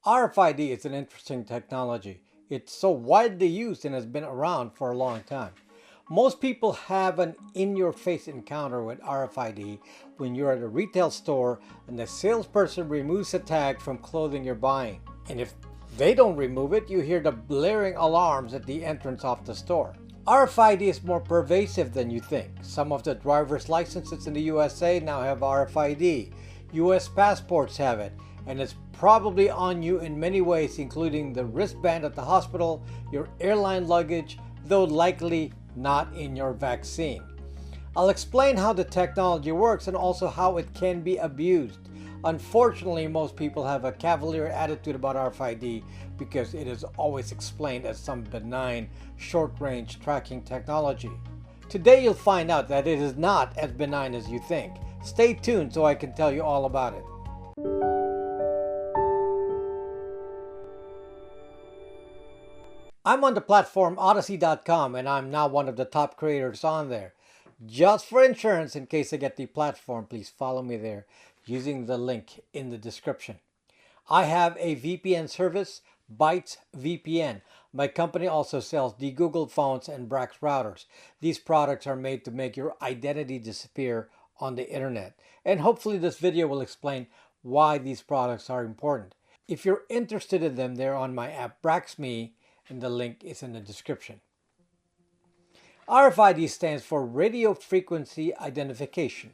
RFID is an interesting technology. It's so widely used and has been around for a long time. Most people have an in-your-face encounter with RFID when you're at a retail store and the salesperson removes a tag from clothing you're buying. And if they don't remove it, you hear the blaring alarms at the entrance of the store. RFID is more pervasive than you think. Some of the driver's licenses in the USA now have RFID. US passports have it, and it's probably on you in many ways, including the wristband at the hospital, your airline luggage, though likely not in your vaccine. I'll explain how the technology works and also how it can be abused. Unfortunately, most people have a cavalier attitude about RFID because it is always explained as some benign, short-range tracking technology. Today you'll find out that it is not as benign as you think. Stay tuned so I can tell you all about it. I'm on the platform Odyssey.com and I'm now one of the top creators on there. Just for insurance, in case I get the platform, please follow me there using the link in the description. I have a VPN service, Bytes VPN. My company also sells de-Googled phones and Brax routers. These products are made to make your identity disappear on the internet. And hopefully this video will explain why these products are important. If you're interested in them, they're on my app BraxMe, and the link is in the description. RFID stands for Radio Frequency Identification.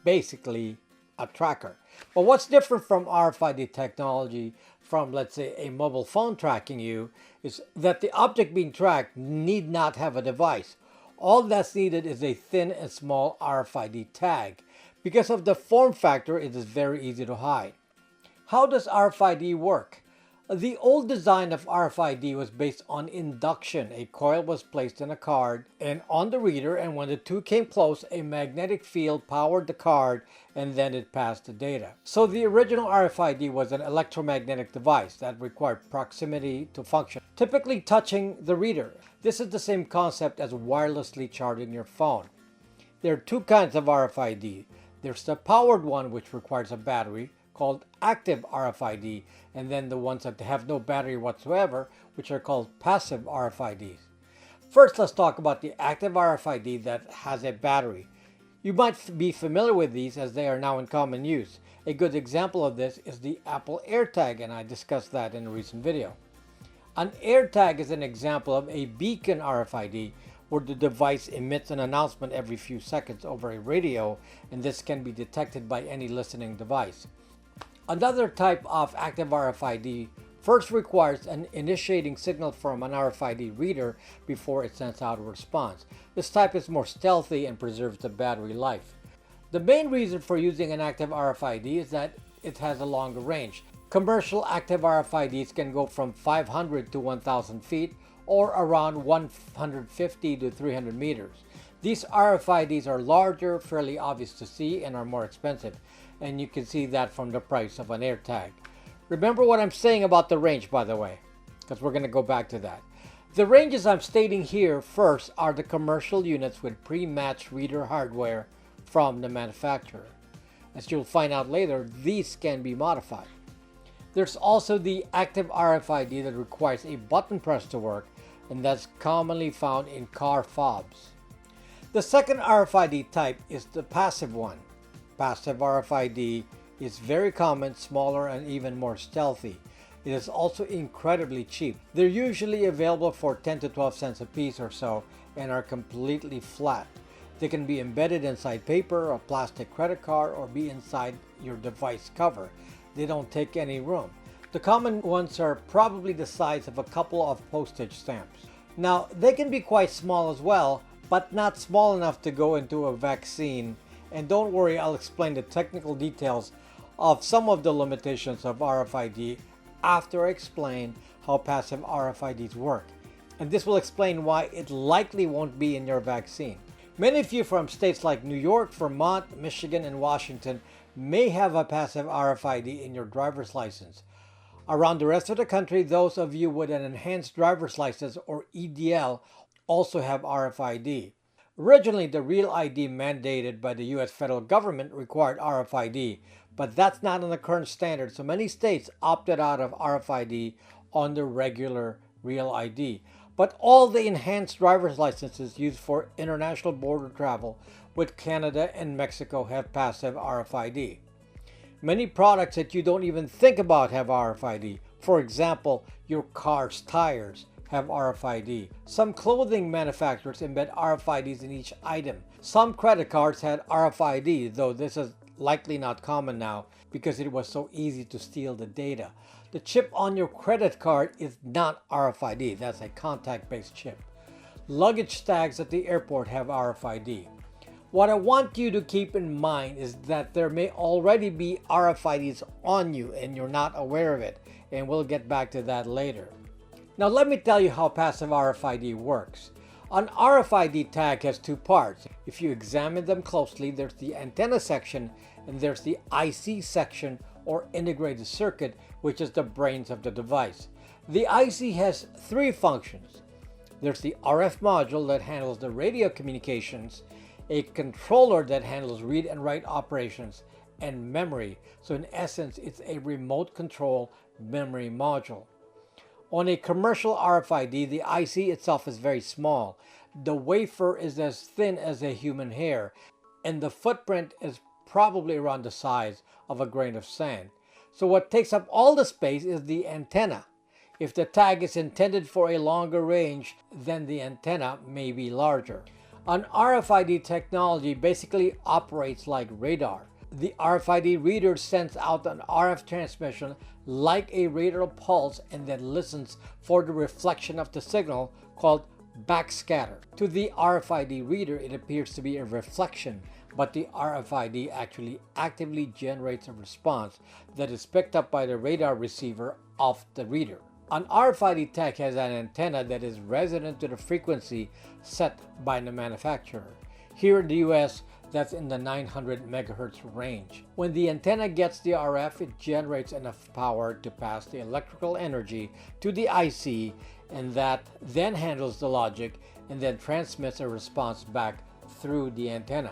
Basically, a tracker. But what's different from RFID technology from, let's say, a mobile phone tracking you is that the object being tracked need not have a device. All that's needed is a thin and small RFID tag. Because of the form factor, it is very easy to hide. How does RFID work? The old design of RFID was based on induction. A coil was placed in a card and on the reader, and when the two came close, a magnetic field powered the card and then it passed the data. So the original RFID was an electromagnetic device that required proximity to function, typically touching the reader. This is the same concept as wirelessly charging your phone. There are two kinds of RFID. There's the powered one, which requires a battery, called active RFID, and then the ones that have no battery whatsoever, which are called passive RFIDs. First, let's talk about the active RFID that has a battery. You might be familiar with these as they are now in common use. A good example of this is the Apple AirTag, and I discussed that in a recent video. An AirTag is an example of a beacon RFID where the device emits an announcement every few seconds over a radio, and this can be detected by any listening device. Another type of active RFID first requires an initiating signal from an RFID reader before it sends out a response. This type is more stealthy and preserves the battery life. The main reason for using an active RFID is that it has a longer range. Commercial active RFIDs can go from 500 to 1,000 feet or around 150 to 300 meters. These RFIDs are larger, fairly obvious to see, and are more expensive. And you can see that from the price of an AirTag. Remember what I'm saying about the range, by the way, because we're going to go back to that. The ranges I'm stating here first are the commercial units with pre-matched reader hardware from the manufacturer. As you'll find out later, these can be modified. There's also the active RFID that requires a button press to work, and that's commonly found in car fobs. The second RFID type is the passive one. Passive RFID is very common, smaller, and even more stealthy. It is also incredibly cheap. They're usually available for 10 to 12 cents a piece or so and are completely flat. They can be embedded inside paper, a plastic credit card, or be inside your device cover. They don't take any room. The common ones are probably the size of a couple of postage stamps. Now, they can be quite small as well, but not small enough to go into a vaccine. And don't worry, I'll explain the technical details of some of the limitations of RFID after I explain how passive RFIDs work. And this will explain why it likely won't be in your vaccine. Many of you from states like New York, Vermont, Michigan, and Washington may have a passive RFID in your driver's license. Around the rest of the country, those of you with an enhanced driver's license or EDL also have RFID. Originally, the Real ID mandated by the US federal government required RFID, but that's not in the current standard. So many states opted out of RFID on the regular Real ID. But all the enhanced driver's licenses used for international border travel with Canada and Mexico have passive RFID. Many products that you don't even think about have RFID. For example, your car's tires have RFID. Some clothing manufacturers embed RFIDs in each item. Some credit cards had RFID, though this is likely not common now because it was so easy to steal the data. The chip on your credit card is not RFID, that's a contact-based chip. Luggage tags at the airport have RFID. What I want you to keep in mind is that there may already be RFIDs on you and you're not aware of it, and we'll get back to that later. Now let me tell you how passive RFID works. An RFID tag has two parts. If you examine them closely, there's the antenna section and there's the IC section, or integrated circuit, which is the brains of the device. The IC has three functions. There's the RF module that handles the radio communications, a controller that handles read and write operations, and memory. So in essence, it's a remote control memory module. On a commercial RFID, the IC itself is very small. The wafer is as thin as a human hair, and the footprint is probably around the size of a grain of sand. So what takes up all the space is the antenna. If the tag is intended for a longer range, then the antenna may be larger. An RFID technology basically operates like radar. The RFID reader sends out an RF transmission like a radar pulse and then listens for the reflection of the signal called backscatter. To the RFID reader, it appears to be a reflection, but the RFID actually actively generates a response that is picked up by the radar receiver of the reader. An RFID tag has an antenna that is resonant to the frequency set by the manufacturer. Here in the US, that's in the 900 megahertz range. When the antenna gets the RF, it generates enough power to pass the electrical energy to the IC, and that then handles the logic and then transmits a response back through the antenna.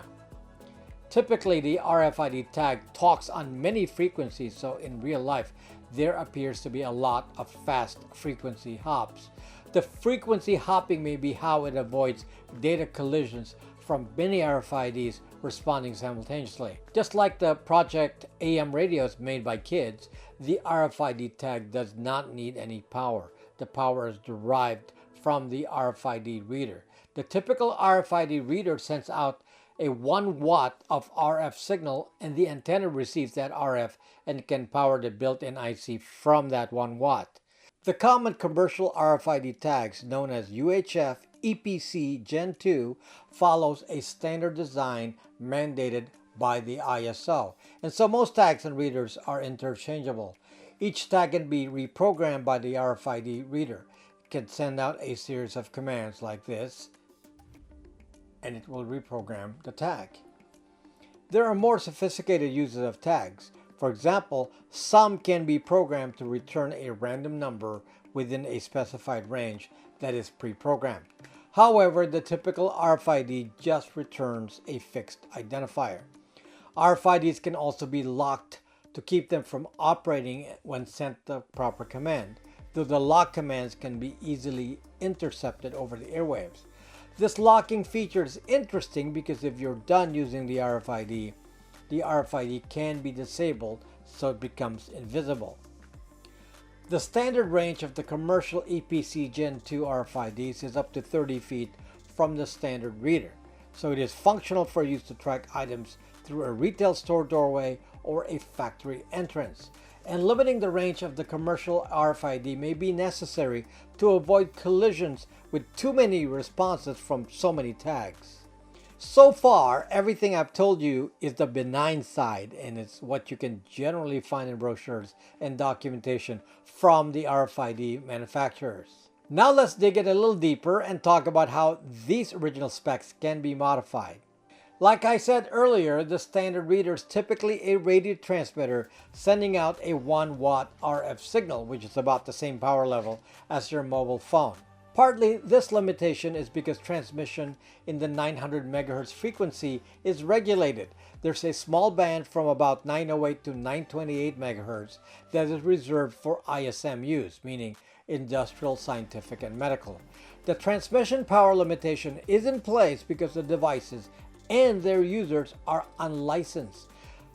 Typically, the RFID tag talks on many frequencies, so in real life, there appears to be a lot of fast frequency hops. The frequency hopping may be how it avoids data collisions from many RFIDs responding simultaneously. Just like the Project AM radios made by kids, the RFID tag does not need any power. The power is derived from the RFID reader. The typical RFID reader sends out a 1 watt of RF signal, and the antenna receives that RF and can power the built-in IC from that 1 watt. The common commercial RFID tags, known as UHF EPC Gen 2, follows a standard design mandated by the ISO, and so most tags and readers are interchangeable. Each tag can be reprogrammed by the RFID reader. It can send out a series of commands like this, and it will reprogram the tag. There are more sophisticated uses of tags. For example, some can be programmed to return a random number within a specified range that is pre-programmed. However, the typical RFID just returns a fixed identifier. RFIDs can also be locked to keep them from operating when sent the proper command, though the lock commands can be easily intercepted over the airwaves. This locking feature is interesting because if you're done using the RFID can be disabled so it becomes invisible. The standard range of the commercial EPC Gen 2 RFIDs is up to 30 feet from the standard reader, so it is functional for use to track items through a retail store doorway or a factory entrance. And limiting the range of the commercial RFID may be necessary to avoid collisions with too many responses from so many tags. So far, everything I've told you is the benign side, and it's what you can generally find in brochures and documentation from the RFID manufacturers. Now let's dig it a little deeper and talk about how these original specs can be modified. Like I said earlier, the standard reader is typically a radio transmitter sending out a 1 watt RF signal, which is about the same power level as your mobile phone. Partly, this limitation is because transmission in the 900 MHz frequency is regulated. There's a small band from about 908 to 928 MHz that is reserved for ISM use, meaning industrial, scientific, and medical. The transmission power limitation is in place because the devices and their users are unlicensed.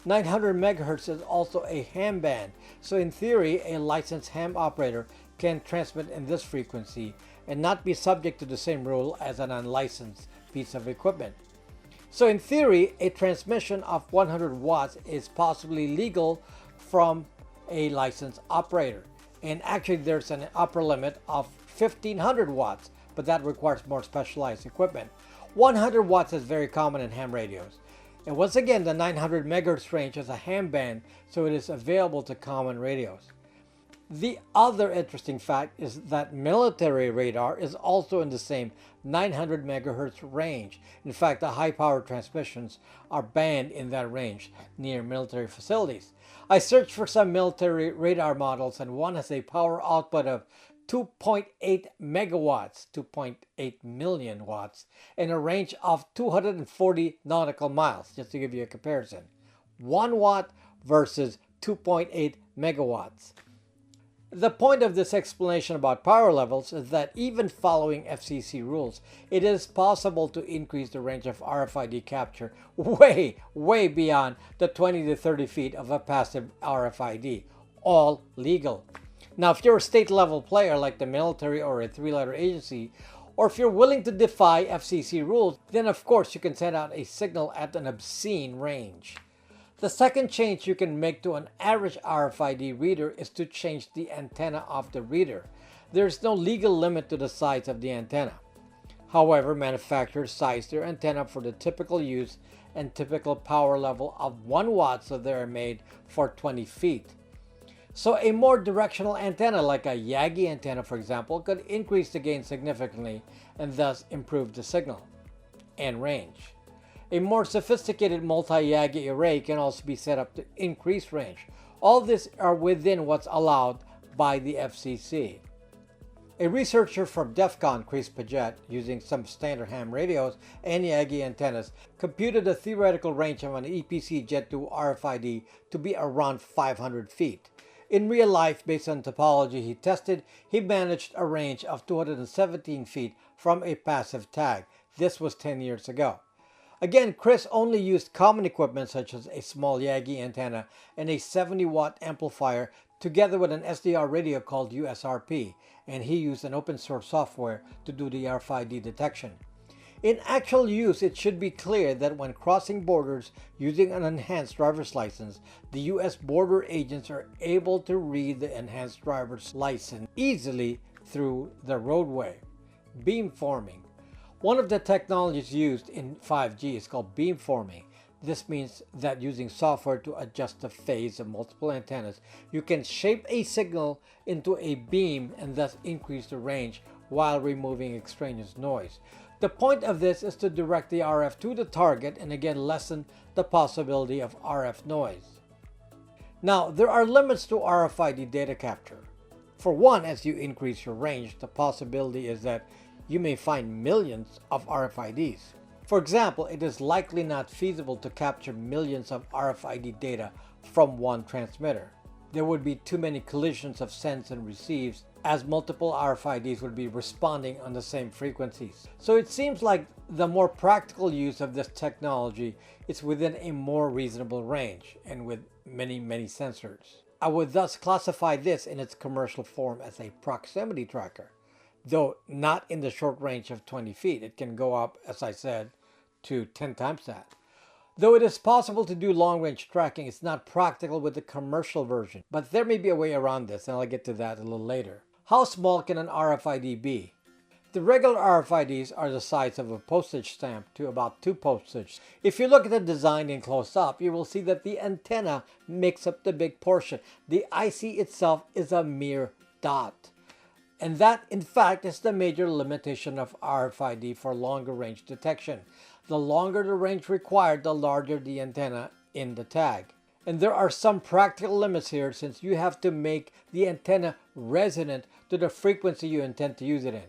900 MHz is also a ham band, so in theory, a licensed ham operator can transmit in this frequency and not be subject to the same rule as an unlicensed piece of equipment. So in theory, a transmission of 100 watts is possibly legal from a licensed operator. And actually there's an upper limit of 1500 watts, but that requires more specialized equipment. 100 watts is very common in ham radios. And once again, the 900 MHz range is a ham band, so it is available to common radios. The other interesting fact is that military radar is also in the same 900 MHz range. In fact, the high-power transmissions are banned in that range near military facilities. I searched for some military radar models, and one has a power output of 2.8 megawatts, 2.8 million watts, and a range of 240 nautical miles, just to give you a comparison. 1 watt versus 2.8 megawatts. The point of this explanation about power levels is that even following FCC rules, it is possible to increase the range of RFID capture way beyond the 20 to 30 feet of a passive RFID, all legal. Now, if you're a state-level player like the military or a three-letter agency, or if you're willing to defy FCC rules, then of course you can send out a signal at an obscene range. The second change you can make to an average RFID reader is to change the antenna of the reader. There is no legal limit to the size of the antenna. However, manufacturers size their antenna for the typical use and typical power level of 1 watt, so they are made for 20 feet. So a more directional antenna like a Yagi antenna, for example, could increase the gain significantly and thus improve the signal and range. A more sophisticated multi-Yagi array can also be set up to increase range. All this are within what's allowed by the FCC. A researcher from DEF CON, Chris Paget, using some standard ham radios and Yagi antennas, computed the theoretical range of an EPC Jet 2 RFID to be around 500 feet. In real life, based on topology he tested, he managed a range of 217 feet from a passive tag. This was 10 years ago. Again, Chris only used common equipment such as a small Yagi antenna and a 70-watt amplifier together with an SDR radio called USRP, and he used an open source software to do the RFID detection. In actual use, it should be clear that when crossing borders using an enhanced driver's license, the U.S. border agents are able to read the enhanced driver's license easily through the roadway. Beamforming. One of the technologies used in 5G is called beamforming. This means that using software to adjust the phase of multiple antennas, you can shape a signal into a beam and thus increase the range while removing extraneous noise. The point of this is to direct the RF to the target and again lessen the possibility of RF noise. Now, there are limits to RFID data capture. For one, as you increase your range, the possibility is that you may find millions of RFIDs. For example, it is likely not feasible to capture millions of RFID data from one transmitter. There would be too many collisions of sends and receives, as multiple RFIDs would be responding on the same frequencies. So it seems like the more practical use of this technology is within a more reasonable range and with many sensors. I would thus classify this in its commercial form as a proximity tracker, though not in the short range of 20 feet. It can go up, as I said, to 10 times that. Though it is possible to do long-range tracking, it's not practical with the commercial version. But there may be a way around this, and I'll get to that a little later. How small can an RFID be? The regular RFIDs are the size of a postage stamp to about 2 postage. If you look at the design in close up, you will see that the antenna makes up the big portion. The IC itself is a mere dot. And that, in fact, is the major limitation of RFID for longer range detection. The longer the range required, the larger the antenna in the tag. And there are some practical limits here, since you have to make the antenna resonant to the frequency you intend to use it in.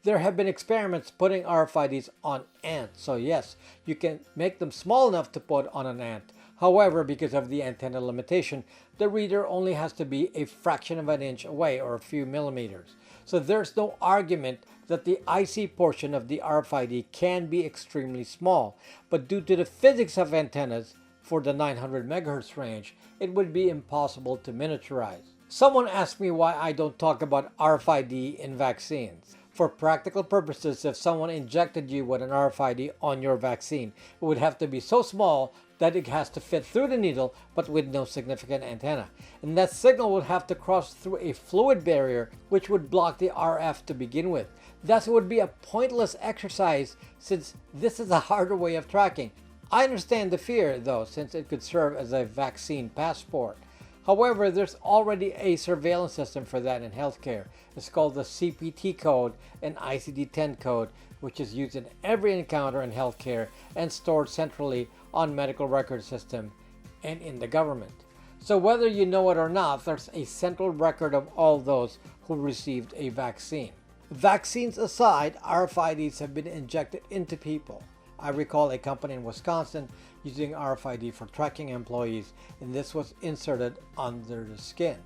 There have been experiments putting RFIDs on ants, so yes, you can make them small enough to put on an ant. However, because of the antenna limitation, the reader only has to be a fraction of an inch away or a few millimeters. So there's no argument that the IC portion of the RFID can be extremely small, but due to the physics of antennas for the 900 MHz range, it would be impossible to miniaturize. Someone asked me why I don't talk about RFID in vaccines. For practical purposes, if someone injected you with an RFID on your vaccine, it would have to be so small that it has to fit through the needle but with no significant antenna. And that signal would have to cross through a fluid barrier which would block the RF to begin with. Thus it would be a pointless exercise since this is a harder way of tracking. I understand the fear though, since it could serve as a vaccine passport. However, there's already a surveillance system for that in healthcare. It's called the CPT code and ICD-10 code, which is used in every encounter in healthcare and stored centrally on medical record system and in the government. So whether you know it or not, there's a central record of all those who received a vaccine. Vaccines aside, RFIDs have been injected into people. I recall a company in Wisconsin using RFID for tracking employees, and this was inserted under the skin.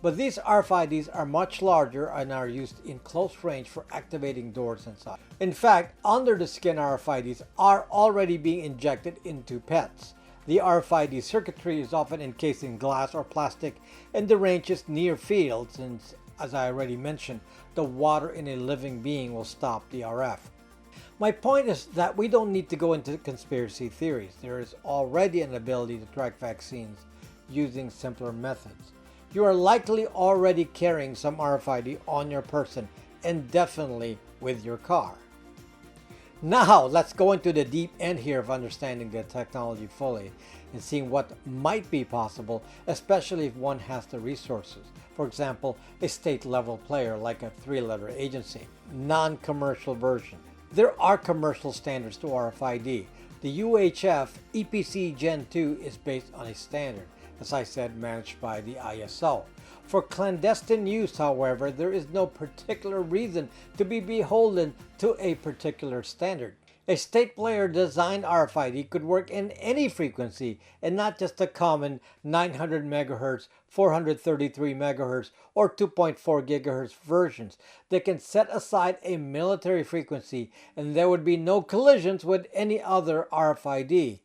But these RFIDs are much larger and are used in close range for activating doors and such. In fact, under the skin RFIDs are already being injected into pets. The RFID circuitry is often encased in glass or plastic, and the range is near field since, as I already mentioned, the water in a living being will stop the RF. My point is that we don't need to go into conspiracy theories. There is already an ability to track vaccines using simpler methods. You are likely already carrying some RFID on your person and definitely with your car. Now let's go into the deep end here of understanding the technology fully and seeing what might be possible, especially if one has the resources. For example, a state-level player like a three-letter agency. Non-commercial version. There are commercial standards to RFID. The UHF EPC Gen 2 is based on a standard, as I said, managed by the ISO. For clandestine use, however, there is no particular reason to be beholden to a particular standard. A state player designed RFID could work in any frequency and not just the common 900 MHz, 433 MHz, or 2.4 GHz versions. They can set aside a military frequency and there would be no collisions with any other RFID.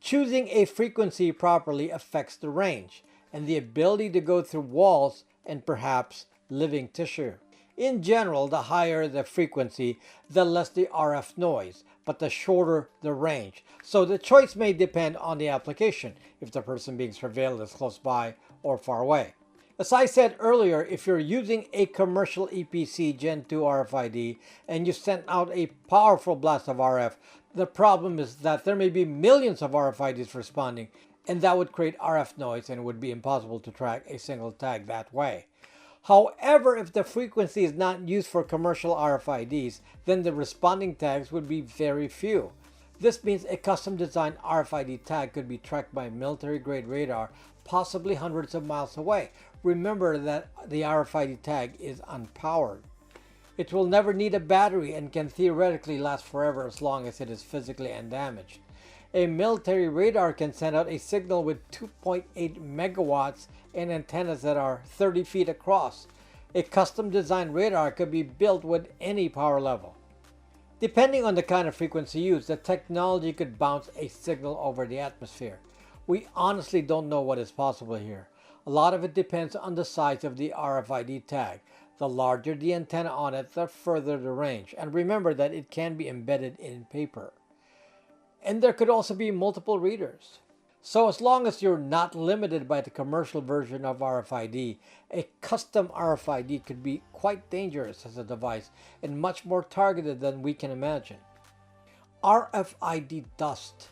Choosing a frequency properly affects the range and the ability to go through walls and perhaps living tissue. In general, the higher the frequency, the less the RF noise, but the shorter the range. So the choice may depend on the application, if the person being surveilled is close by or far away. As I said earlier, if you're using a commercial EPC Gen 2 RFID and you send out a powerful blast of RF, the problem is that there may be millions of RFIDs responding, and that would create RF noise and it would be impossible to track a single tag that way. However, if the frequency is not used for commercial RFIDs, then the responding tags would be very few. This means a custom-designed RFID tag could be tracked by military-grade radar, possibly hundreds of miles away. Remember that the RFID tag is unpowered. It will never need a battery and can theoretically last forever as long as it is physically undamaged. A military radar can send out a signal with 2.8 megawatts and antennas that are 30 feet across. A custom-designed radar could be built with any power level. Depending on the kind of frequency used, the technology could bounce a signal over the atmosphere. We honestly don't know what is possible here. A lot of it depends on the size of the RFID tag. The larger the antenna on it, the further the range. And remember that it can be embedded in paper. And there could also be multiple readers. So as long as you're not limited by the commercial version of RFID, a custom RFID could be quite dangerous as a device and much more targeted than we can imagine. RFID Dust.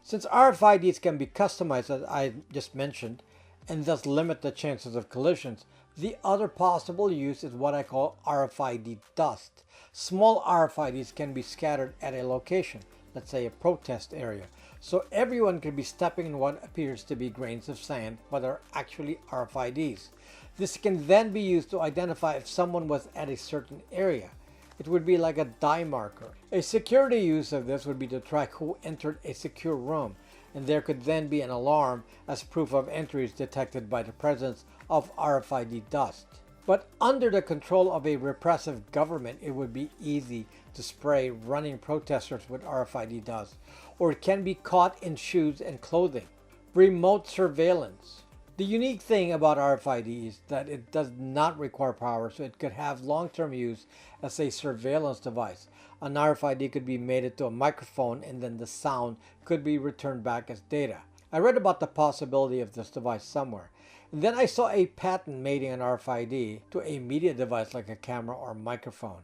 Since RFIDs can be customized, as I just mentioned, and thus limit the chances of collisions, the other possible use is what I call RFID Dust. Small RFIDs can be scattered at a location, let's say a protest area, so everyone could be stepping in what appears to be grains of sand but are actually RFIDs. This can then be used to identify if someone was at a certain area. It would be like a die marker. A security use of this would be to track who entered a secure room, and there could then be an alarm as proof of entries detected by the presence of RFID dust. But under the control of a repressive government, it would be easy to spray running protesters with RFID dust, or it can be caught in shoes and clothing. Remote surveillance. The unique thing about RFID is that it does not require power, so it could have long-term use as a surveillance device. An RFID could be mated to a microphone and then the sound could be returned back as data. I read about the possibility of this device somewhere. And then I saw a patent mating an RFID to a media device like a camera or microphone.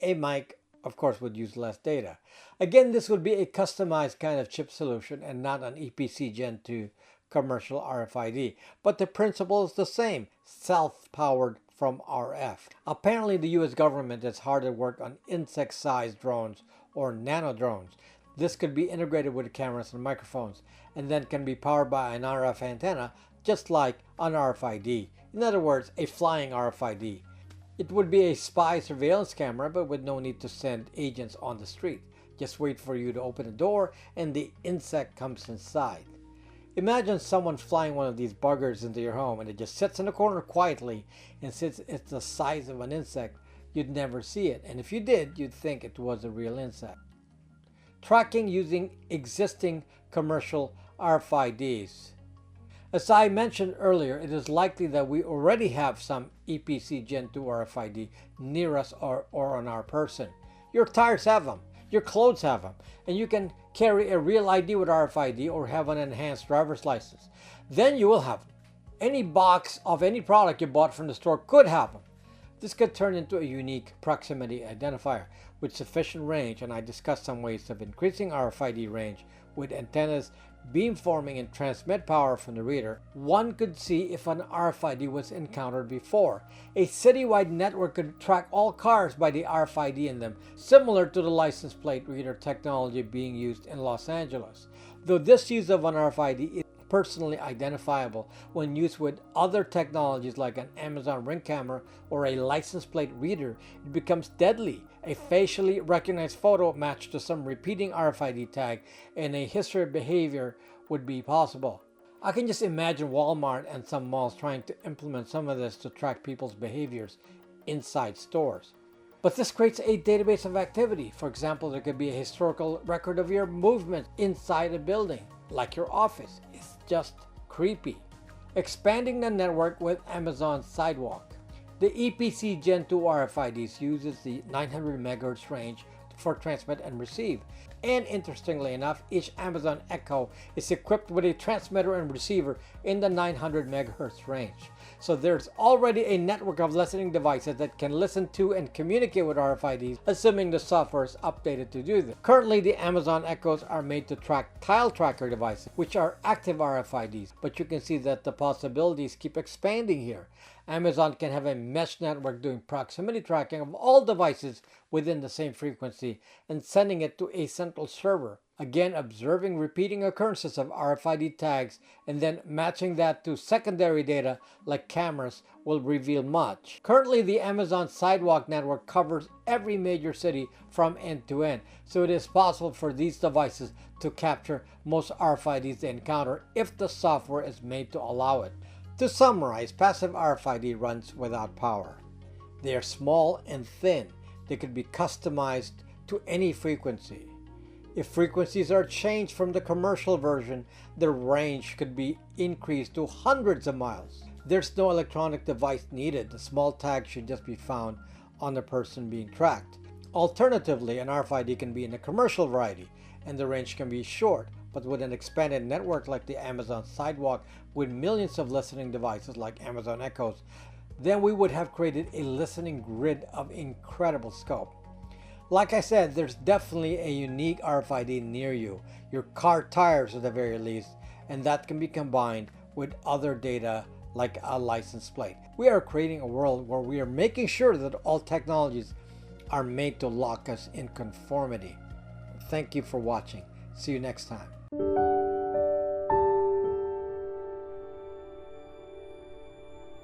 A mic, of course, would use less data. Again, this would be a customized kind of chip solution and not an EPC Gen 2 commercial RFID. But the principle is the same, self-powered from RF. Apparently, the US government is hard at work on insect-sized drones or nano drones. This could be integrated with cameras and microphones and then can be powered by an RF antenna just like an RFID. In other words, a flying RFID. It would be a spy surveillance camera but with no need to send agents on the street. Just wait for you to open the door and the insect comes inside. Imagine someone flying one of these buggers into your home and it just sits in the corner quietly, and since it's the size of an insect, you'd never see it. And if you did, you'd think it was a real insect. Tracking using existing commercial RFIDs. As I mentioned earlier, it is likely that we already have some EPC Gen 2 RFID near us or on our person. Your tires have them. Your clothes have them, and you can carry a real ID with RFID or have an enhanced driver's license. Then you will have them. Any box of any product you bought from the store could have them. This could turn into a unique proximity identifier with sufficient range, and I discussed some ways of increasing RFID range with antennas, beamforming, and transmit power from the reader. One could see if an RFID was encountered before. A citywide network could track all cars by the RFID in them, similar to the license plate reader technology being used in Los Angeles. Though this use of an RFID is personally identifiable, when used with other technologies like an Amazon Ring camera or a license plate reader, it becomes deadly. A facially recognized photo matched to some repeating RFID tag and a history of behavior would be possible. I can just imagine Walmart and some malls trying to implement some of this to track people's behaviors inside stores. But this creates a database of activity. For example, there could be a historical record of your movement inside a building, like your office. It's just creepy. Expanding the network with Amazon Sidewalk. The EPC Gen 2 RFIDs uses the 900 MHz range for transmit and receive. And interestingly enough, each Amazon Echo is equipped with a transmitter and receiver in the 900 MHz range. So there's already a network of listening devices that can listen to and communicate with RFIDs, assuming the software is updated to do this. Currently, the Amazon Echoes are made to track tile tracker devices, which are active RFIDs, but you can see that the possibilities keep expanding here. Amazon can have a mesh network doing proximity tracking of all devices within the same frequency and sending it to a central server. Again, observing repeating occurrences of RFID tags and then matching that to secondary data like cameras will reveal much. Currently, the Amazon Sidewalk network covers every major city from end to end, so it is possible for these devices to capture most RFIDs they encounter if the software is made to allow it. To summarize, passive RFID runs without power. They are small and thin. They could be customized to any frequency. If frequencies are changed from the commercial version, the range could be increased to hundreds of miles. There's no electronic device needed. The small tag should just be found on the person being tracked. Alternatively, an RFID can be in a commercial variety, and the range can be short, but with an expanded network like the Amazon Sidewalk with millions of listening devices like Amazon Echoes, then we would have created a listening grid of incredible scope. Like I said, there's definitely a unique RFID near you, your car tires at the very least, and that can be combined with other data like a license plate. We are creating a world where we are making sure that all technologies are made to lock us in conformity. Thank you for watching. See you next time.